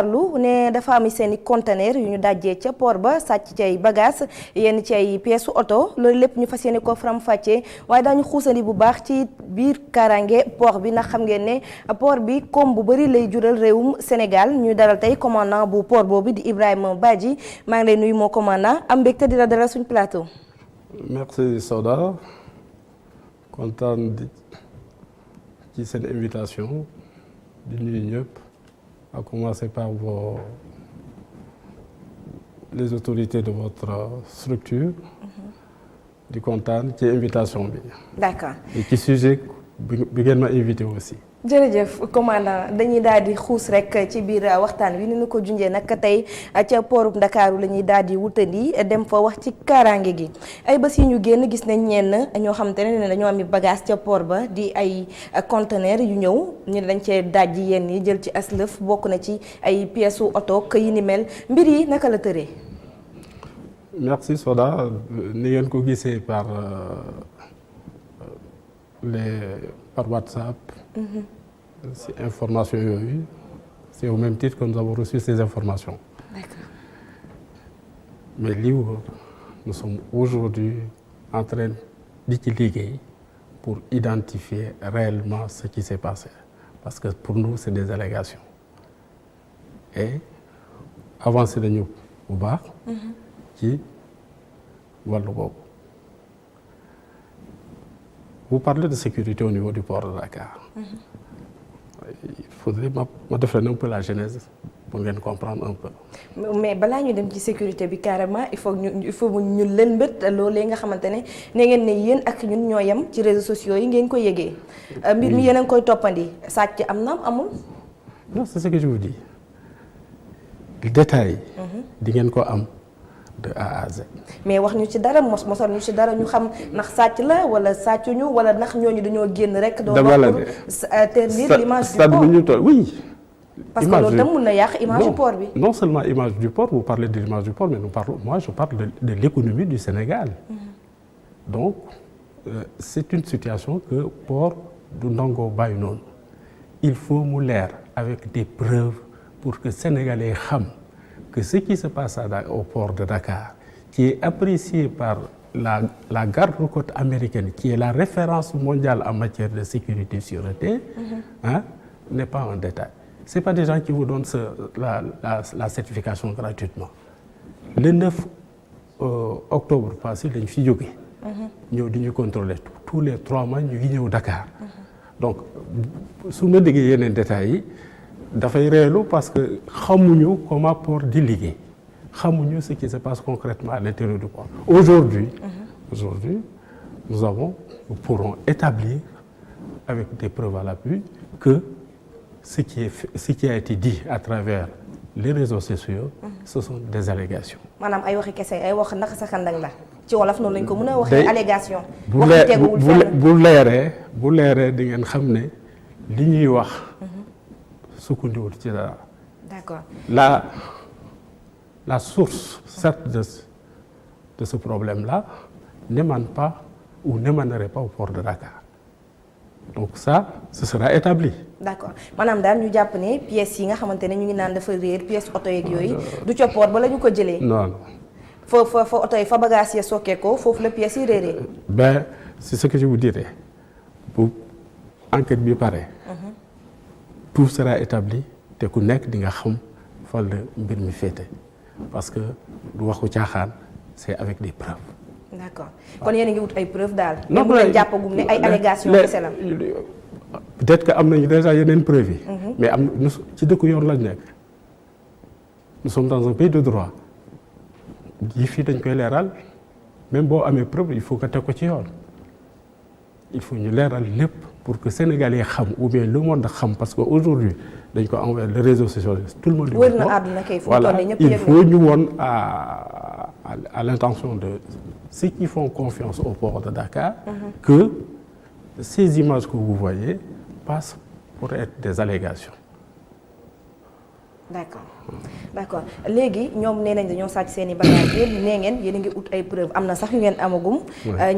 naqarlu ne dafa am seen i conteneur yu ñu dajjee ca port ba sàcc ci ay bagages yenn ci ay pièces oto loolu lépp ñu fas yéene ko faram-fàccee waaye daañu xuusandi bu baax ci biir kaaraange port bi ndax xam ngeen ne port bi koom bu bëri lay jural réewum Sénégal ñu dalal tey commandant bu port boobu di Ibrahima Badji maa ngi lay nuyu moo commandant am mbégte di la dalal suñu plateau. Merci Soda kontaan ci seen invitation di nuyu ñëpp à commencer par les autorités de votre structure di kontaan ci invitation bi. D'accord. et ci sujet bi ngeen ma invité aussi. jërëjëf commandant dañuy daal di xuus rek ci biir waxtaan wi ni ñu ko junjee nag tey ca pooru Ndakaaru la ñuy daal di wutandi dem fa wax ci kaaraange gi ay bés yi ñu génn gis nañ ñenn ñoo xamante ne dañoo am bagage ca port ba di ay conteneur yu ñëw ñu dañ cee dajji yenn yi jël ci aslëf bokk na ci ay pièces u oto yi ni mel mbir yi naka la tëree. Merci Soda ni ngeen ko gisee par WhatsApp. ci information yooyu c'est au même titre que nous avons reçu ces informations. D'accord. Mais lii wóor nous sommes aujourd'hui en train di ci liggéey pour identifier réellement ce qui s'est passé parce que pour nous c'est des allégations et avancé nañu bu baax. ci wàllu boobu. Vous parlez de sécurité au niveau du port de Dakar. Il faudrait ma définir un peu la genèse pour ngeen comprendre un peu. Mais balaa ñu dem ci sécurité bi carrément il faut ñu leen mbët loolee nga xamante ne ngeen ne yéen ak ñun ñoo yem ci réseaux sociaux yi ngeen ko yëgee. mbir mi yéen a ngi koy toppandi sàcc am na amul. Non c'est ce que je vous dis. Le détail. di ngeen ko am. de A à Z. mais wax ñu ci dara mosal ñu ci dara ñu xam ndax sàcc la wala sàccuñu wala ndax ñooñu dañoo génn rek. dama la doon ternir l'image du port. bu ñu toll oui. parce que loolu tam mën na yàq image du port bi. non seulement image du port vous parlez de l'image du port mais je parle de l'économie du Sénégal. Donc c'est une situation que port du ndongo bàyyi noonu il faut mu leer avec des preuves pour que Sénégalais xam. Que ce qui se passe au port de Dakar, qui est apprécié par la garde-côte américaine, qui est la référence mondiale en matière de sécurité et sûreté, n'est pas un détail. Ce n'est pas des gens qui vous donnent la certification gratuitement. Le 9 octobre passé, les filles ñëw di ñu contrôler tous les 3 mois ñu ngi ñëw Dakar. Donc su ma déggee yeneen détails yi. dafay réelu parce que xamuñu comment port di liggéey xamuñu ce qui se passe concrètement à l'intérieur du port. Aujourd'hui nous pourrons établir avec des preuves à l'appui que ce qui a été dit à travers les réseaux sociaux ce sont des allégations. maanaam ay waxi kese ay wax naka sa xandang la ci wolof noonu lañ ko mën a waxee allégation. bu leeree di ngeen xam ne li ñuy wax. sukkandiwul ci dara. D'accord. La source certes de ce problème-là n'émane pas ou n'émanerait pas au port de Dakar. Donc ça, ce sera établi. D'accord maanaam daal ñu jàpp ne pièces yi nga xamante ne ñu ngi naan dafa réer pièces oto yeeg yooyu du ca port ba la ñu ko jëlee. Non. fa oto yi fa bagage yi sokkee ko foofu la pièces yi réeree. Ben c'est ce que je vous dirais bu enquête bi pare. Tout sera établi te ku nekk di nga xam fan la mbir mi féete parce que du waxu caaxaan c'est avec des preuves. D'accord kon yéen a ngi wut ay preuves daal. non bu leen jàppagum ne ay allégations kese la. peut-être que am nañu déjà yeneen preuves yi. mais am ci dëkku yoon lañ nekk. nous sommes dans un pays de droit yi fii dañ koy leeral même boo amee preuve il faut que teg ko ci yoon il faut ñu leeral lépp. pour que Sénégalais xam ou bien le monde xam parce que aujourd'hui dañ ko envoyer les réseaux sociaux tout le monde. wër na àdduna kay fu mu toll nii ñëpp il faut ñu woon à l'intention de ceux qui font confiance au port de Dakar. que ces images que vous voyez passent pour être des allégations. d'accord léegi ñoom nee nañ dañoo sàcc seen i bagages yéen nee ngeen yéen a ngi ut ay preuves am na sax yu ngeen amagum.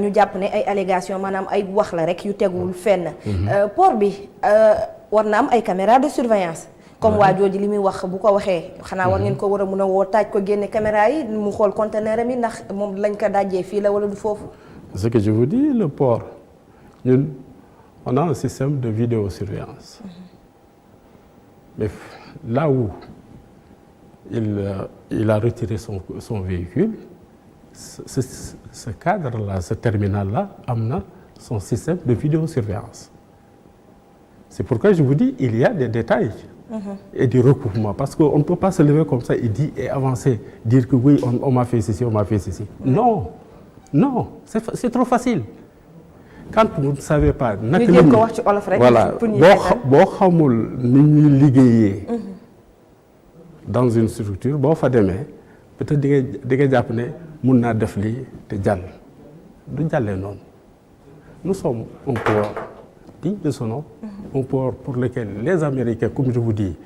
ñu jàpp ne ay allégations maanaam ay wax la rek yu teguwul fenn. port bi war na am ay caméras de surveillance comme waa jooju li muy wax bu ko waxee xanaa war ngeen ko war a mun a woo taaj ko génne caméra yi mu xool conteneur am yi ndax moom lañ ko dajjee fii la wala du foofu. Ce que je vous dis, le port ñun on a un système de vidéosurveillance. Mais là où il a retiré son véhicule, ce cadre-là, ce terminal-là, amena son système de vidéosurveillance. C'est pourquoi je vous dis, il y a des détails et des recoupements. Parce qu'on ne peut pas se lever comme ça et avancer, dire que oui, on m'a fait ceci, on m'a fait ceci. Non, non, c'est trop facile. Quand vous ne savez pas, voilà, boo xamul ni ñuy liggéeyee dans une structure boo fa demee peut-être di nga jàpp ne mun naa def lii te jàll du jàllee noonu. Nous sommes un port digne de son nom, un port pour lequel les Américains, comme je vous dis,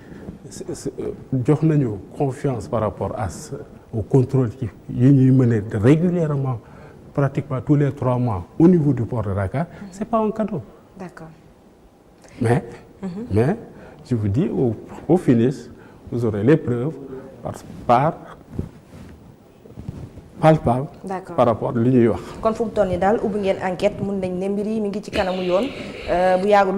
jox nañu confiance par rapport au contrôle yi ñuy mener régulièrement. Pratiquement tous les 3 mois au niveau du port de Dakar, c'est pas un cadeau. D'accord. Mais je vous dis, au finish, vous aurez les preuves palpable par rapport li ñuy wax. kon fu mu toll nii daal ubbi ngeen enquête mun nañ ne mbir yi mi ngi ci kanamu yoon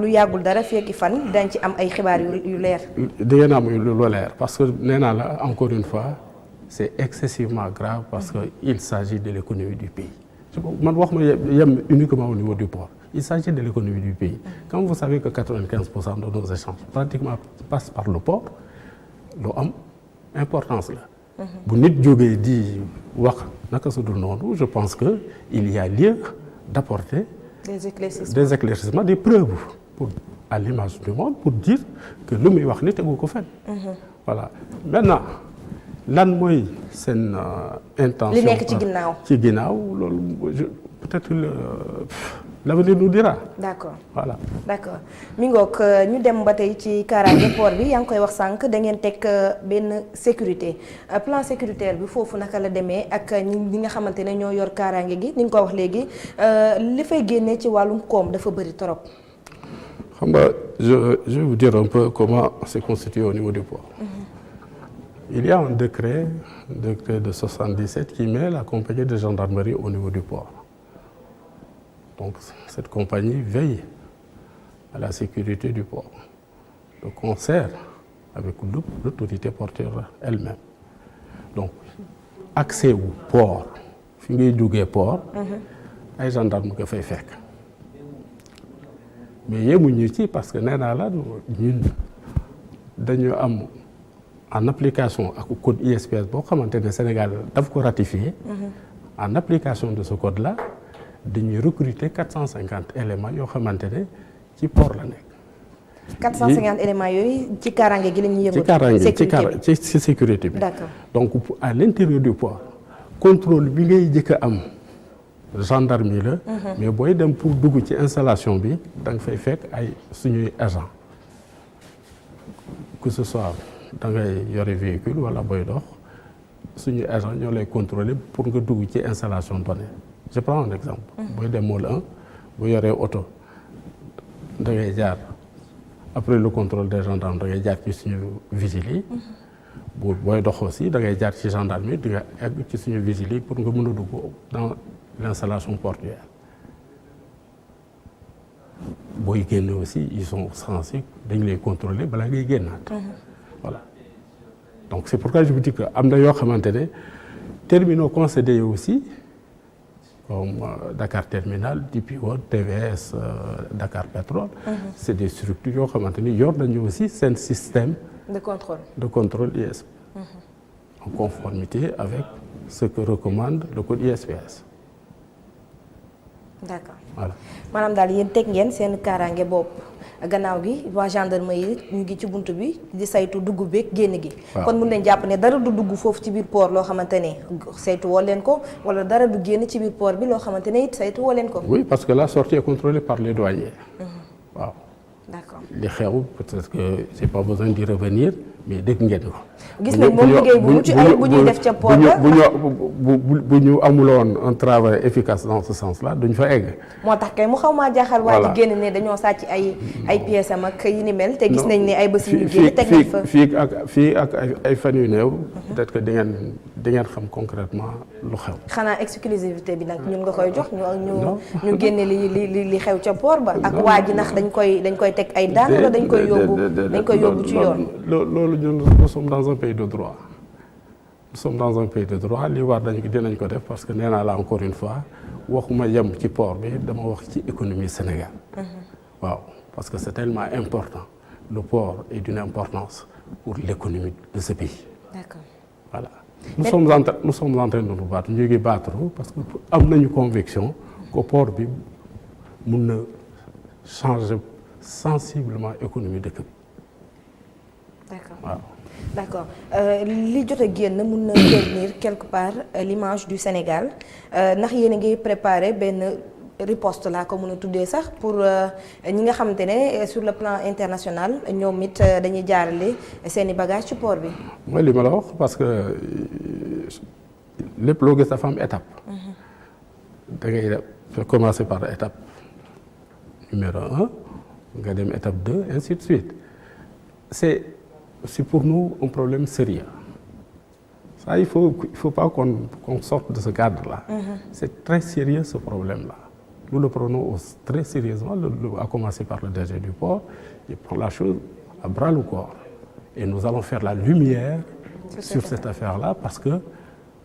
lu yàggul dara fekki fan dañ ci am ay xibaar yu leer. di ngeen am lu leer parce que nee naa la encore une fois c'est excessivement grave parce que il s'agit de l'économie du pays. Man wax ma yem uniquement au niveau du port. Il s'agit de l'économie du pays. Quand vous savez que 95% de nos échanges pratiquement passent par le port, lu am importance la. Bu nit jógee di wax naka su dul noonu, je pense que il y a lieu d'apporter des éclaircissements, des preuves à l'image du monde pour dire que lu muy wax ni tegu ko fenn. Voilà. Maintenant lan mooy seen intention. li nekk ci ginnaaw. ci ginnaaw loolu peut-être l'avenir nous dira. D'accord. Voilà. D'accord mi ngoog ñu dem ba tey ci kaaraange port bi yaa ngi koy wax sànq da ngeen teg benn sécurité plan sécuritaire bi foofu naka la demee ak ñi nga xamante ne ñoo yor kaaraange gi ni nga ko wax léegi li fay génnee ci wàllum koom dafa bëri trop. xam nga je vais vous dire un peu comment c'est constitué au niveau du port. Il y a un décret de 77 qui met la compagnie de gendarmerie au niveau du port. Donc cette compagnie veille à la sécurité du port, de concert avec l'autorité portuaire elle-même. Donc accès au port fi ngay duggee port ay gendarme nga fay fekk mais yemuñu ci parce que nee naa la ñun dañu am en application ak code ISPS boo xamante ne Sénégal daf ko ratifié. En application de ce code là dañuy recruter 450 éléments yoo xamante ne ci port la nekk. 450 éléments yooyu ci kaaraange gi la ñuy yëngu. ci sécurité bi. D'accord. Donc à l'intérieur du port contrôle bi ngay jëkk a am gendarmerie la. mais booy dem pour dugg ci installation bi da nga fay fekk ay suñuy agent que ce soit da ngay yore véhicule wala booy dox suñuy agent ñoo lay contrôler pour nga dugg ci installation donnée. Je prends un exemple. booy dem Môle 1 bu yoree oto da ngay jaar après le contrôle des gendarmes da ngay jaar ci suñu vigile yi. booy dox aussi da ngay jaar ci gendarmerie di nga egg ci suñu vigile yi pour nga mën a dugg dans l'installation portuaire. booy génn aussi ils sont censés dañ lay contrôler balaa ngay génnaat. Voilà. Donc c'est pourquoi je vous dis que am na yoo xamante ne terminaux concédés aussi comme Dakar Terminal, DP World, TVS, Dakar Pétrole. C'est des structures yoo xamante ni yor nañu aussi seen système de contrôle ISP. En conformité avec ce que recommande le code ISPS. D'accord. Voilà. Maanaam daal yéen teg ngeen seen kaaraange bopp gannaaw gi waa gendarmerie ñu ngi ci buntu bi di saytu dugg beeg génn gi. kon mun nañ jàpp ne dara du dugg foofu ci biir port loo xamante ne saytu woo leen ko wala dara du génn ci biir port bi loo xamante ne it saytu woo leen ko. Oui, parce que la sortie est contrôlée par les douaniers. Waaw. D'accord. Li xew peut-être que j'ai pas besoin d'y revenir mais dégg ngeen ko. gis nañ moom liggéey bu mucc ayib bu ñuy def ca port ba bu ñu amuloon un travail efficace dans ce sens là duñ fa egg. moo tax kay mu xaw maa jaaxal. waa ji génn ne dañoo sàcc ay pièces am ak yi ni mel. te gis nañ ne ay bés yu ñu génn teg nañ fa fii ak ay fan yu néew. peut-être que di ngeen xam concrètement lu xew. xanaa exclusivité bi nag ñun nga koy jox ñu génne li xew ca port ba. ak waa ji ndax dañ koy teg ay daan wala dañ koy yóbbu ci yoon. loolu ñun nous sommes dans un pays de droit. nous sommes dans un pays de droit li war dinañ ko def parce que nee naa la encore une fois waxuma yem ci port bi dama wax ci économie Sénégal. waaw parce que c'est tellement important le port est d'une importance pour l'économie de ce pays. D'accord. Voilà. Nous sommes en train de nous battre ñu ngi battre parce que am nañu conviction que port bi mun na changer sensiblement économie dëkk bi. D'accord. waaw. D'accord li jot a génn mun na ternir quelque part l'image du Sénégal ndax yéen a ngi préparer benn riposte laa ko mën a tuddee sax pour ñi nga xamante ne sur le plan international ñoom it dañuy jaarale seeni bagages ci port bi. mooy li ma la wax parce que lépp loo gis dafa am étape. da ngay def commencer par étape numéro 1 nga dem étape 2 ainsi de suite c'est pour nous un problème sérieux. Ça, il faut pas qu'on sorte de ce cadre-là. C'est très sérieux ce problème-là. Nous le prenons très sérieusement, à commencer par le DG du port, il prend la chose à bras le corps. Et nous allons faire la lumière sur cette affaire-là parce que,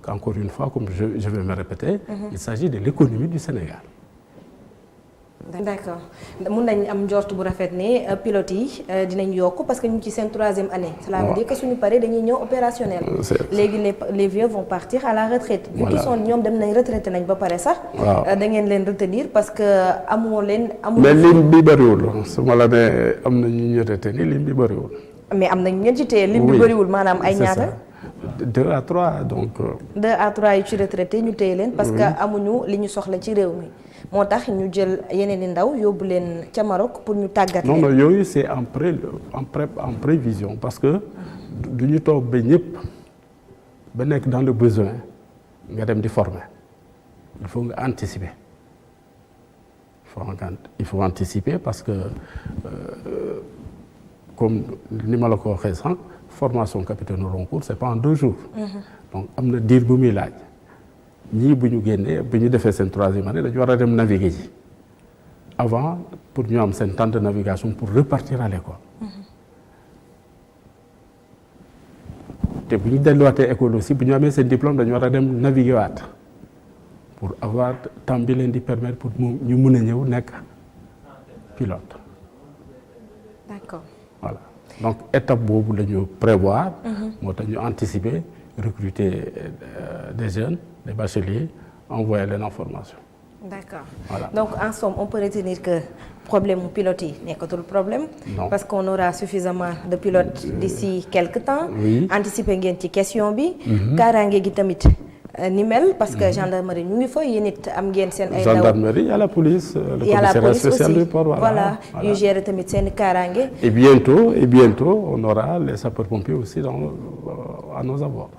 encore une fois, comme je vais me répéter, il s'agit de l'économie du Sénégal. D'accord mun nañ am njort bu rafet ne pilotes yi dinañ yokk parce que ñu ngi ci seen 3e année. Cela veut dire que suñu paree dañuy ñëw opérationnel. léegi les vieux vont partir à la retraite. vu qu'ils sont ñoom dem nañ retraité nañ ba pare sax. da ngeen leen retenir parce que amoo leen. mais lim bi bëriwul su ma la nee am na ñu retenir lim bi bëriwul. mais am nañ ngeen ci téye lim bi bëriwul maanaam ay ñaata. 2 à 3 donc. 2 à 3 yu ci retraité ñu téye leen. parce que amuñu li ñu soxla ci réew mi. moo tax ñu jël yeneen i ndaw yóbbu leen ca Maroc pour ñu tàggat leen. non yooyu c'est en prévision parce que du ñu toog ba ñëpp ba nekk dans le besoin nga dem di former il faut nga anticiper il faut anticiper parce que comme ni ma la ko waxee sànq formation capitaine Roncourt c'est pas en 2 jours. donc am na diir bu muy laaj. ñii bu ñu génnee bu ñu defee seen 3e année dañu war a dem naviguer ji avant pour ñu am seen temps de navigation pour repartir à l'école. te bu ñu delluwaatee école aussi bu ñu amee seen diplôme dañu war a dem naviguer waat pour avoir temps bi leen di permettre pour ñu mun a ñëw nekk pilote. D'accord. Voilà donc étape boobu la ñu prévoir. moo tax ñu anticiper recruter des jeunes. Les bacheliers, envoyer leen en formation. D'accord. Voilà. Donc en somme, on peut retenir que problème mu pilote yi nekkatul problème. Non. Parce qu'on aura suffisamment de pilotes d'ici quelque temps. Oui. Anticiper ngeen ci question bi. kaaraange gi tamit ni mel parce que gendarmerie ñu ngi fa yéen it am ngeen seen ay ndaw. Gendarmerie, il y a la police, le commissariat spécial du port. Voilà yu gérer tamit seen kaaraange. Et bientôt on aura les sapeurs-pompiers aussi à nos abords.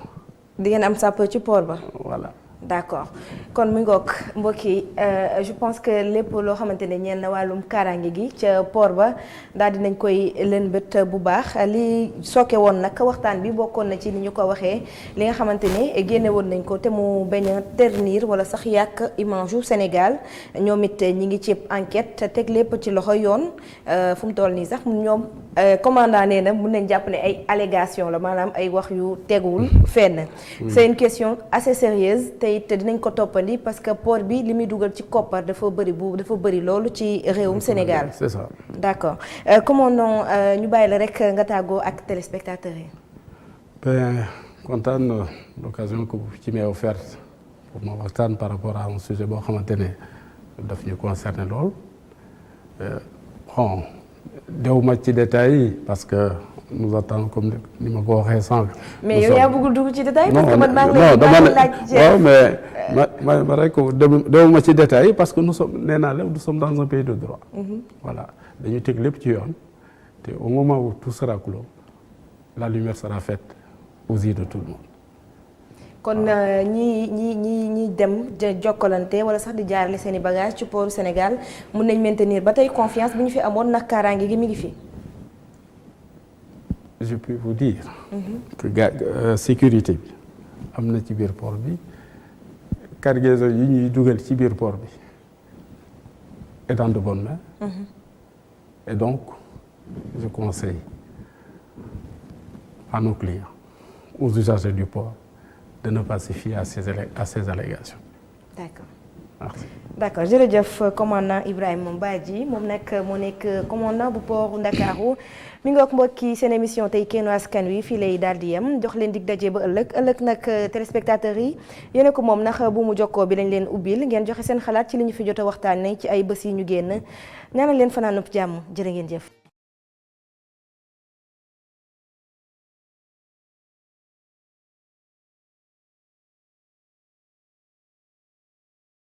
di ngeen am sapeur ci port ba. Voilà. D'accord kon mu ngoog mbokk yi je pense que lépp loo xamante ne ñeel na wàllum kaaraange gi ca port ba daal dinañ koy lënbët bu baax li sooke woon nag waxtaan bi bokkoon na ci ni ñu ko waxee li nga xamante ne génne woon nañ ko te mu bañ a ternir wala sax yàq image yu Sénégal ñoom it ñi ngi ci enquête teg lépp ci loxo yoon fu mu toll nii sax ñoom commandant nee na mun nañ jàpp ne ay allégation la maanaam ay wax yu teguwul fenn. C'est une question assez sérieuse te dinañ ko toppandi parce que port bi li muy dugal ci koppar dafa bëri loolu ci réewum Sénégal. C'est ça. D'accord comment non ñu bàyyi la rek nga tàggoo ak téléspectateurs yi. Ben kontaan l'occasion que ci m'est offerte pour ma waxtaan par rapport à un sujet boo xamante ne daf ñu concerné lool bon dewuma ci détails yi parce que nous attendons comme ni ma ko waxee sànq. mais yow yaa bëggul dugg ci détail parce que man maa ngi lay laaj waaw mais ma rek dewuma ci détails yi parce que nous sommes dans un pays de droit. Voilà dañuy teg lépp ci yoon te au moment où tout sera clos la lumière sera faite aux yeux de tout le monde. kon ñi dem jokkalante wala sax di jaarale seen i bagages ci pooru Sénégal mun nañ maintenir ba tey confiance bi ñu fi amoon nag kaaraange gi mi ngi fi. Je peux vous dire que sécurité bi am na ci biir port bi cargaison yi ñuy dugal ci biir port bi est dans de bonnes mains. Et donc je conseille à nos clients, aux usagers du port, de ne pas se fier à ces allégations. D'accord. Merci. D'accord jërëjëf commandant Ibrahima Badji moom nag moo nekk commandant bu port Ndakaaru mi ngi wax mbokki seen émission tey Kennu Askan Wi fii lay daal di yem jox leen dig daje ba ëllëg nag téléspectateurs yi yéen ko moom ndax bu mu jokkoo bi lañ leen ubbil ngeen joxe seen xalaat ci li ñu fi jot a waxtaanee ci ay bés yi ñu génn ñaanal leen fanaanub jàmm jërë ngeen jëf.